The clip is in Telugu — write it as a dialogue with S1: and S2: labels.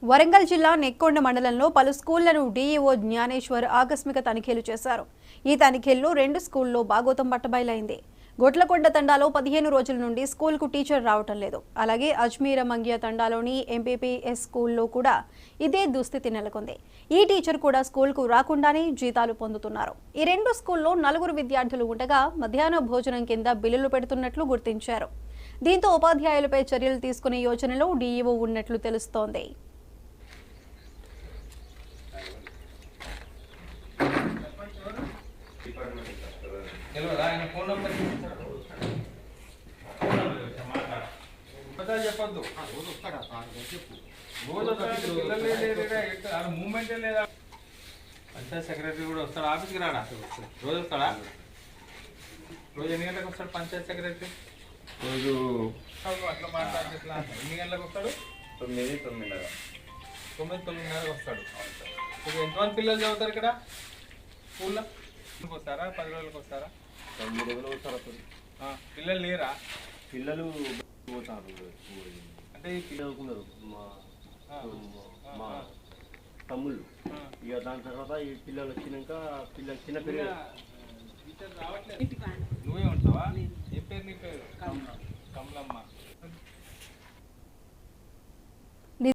S1: వరంగల్ జిల్లా నెక్కొండ మండలంలో పలు స్కూళ్లను డీఈఓ జ్ఞానేశ్వర్ ఆకస్మిక తనిఖీలు చేశారు. ఈ తనిఖీల్లో 2 స్కూళ్లలో బాగోతం బట్టబయలైంది. గొట్లకొండ తండాలో 15 రోజుల నుండి స్కూల్కు టీచర్ రావటం లేదు. అలాగే అజ్మీర మంగ్య తండాలోని ఎంపీపీఎస్ స్కూల్లో కూడా ఇదే దుస్థితి నెలకొంది. ఈ టీచర్ కూడా స్కూల్కు రాకుండానే జీతాలు పొందుతున్నారు. ఈ 2 స్కూల్లో 4 విద్యార్థులు ఉండగా మధ్యాహ్న భోజనం కింద బిల్లులు పెడుతున్నట్లు గుర్తించారు. దీంతో ఉపాధ్యాయులపై చర్యలు తీసుకునే యోచనలో డీఈఓ ఉన్నట్లు తెలుస్తోంది.
S2: చెప్పొద్దు మూమెంటే లేదా పంచాయత్ సెక్రటరీ కూడా వస్తాడు ఆఫీస్కి రాడా రోజు వస్తాడా రోజు ఎన్ని గంటలకు వస్తాడు పంచాయత్ సెక్రటరీ
S3: రోజు
S2: అట్లా మాట్లాడితే ఎట్లా ఎన్ని గంటలకు వస్తాడు 9-9:30 వస్తాడు. ఎంతమంది పిల్లలు చదువుతారు ఇక్కడ స్కూల్లో వస్తారా 10 రోజులకు వస్తారా
S3: 9 రోజులు వస్తారు.
S2: పిల్లలు లేరా
S3: పిల్లలు పోతారు
S2: అంటే
S3: చదువుకున్నారు మా తమ్ముళ్ళు. ఇక దాని తర్వాత ఈ పిల్లలు వచ్చినాక చిన్న పిల్లలు
S2: నువ్వే ఉంటావా? ఏ పేరు నీ పేరు? కమలమ్మ.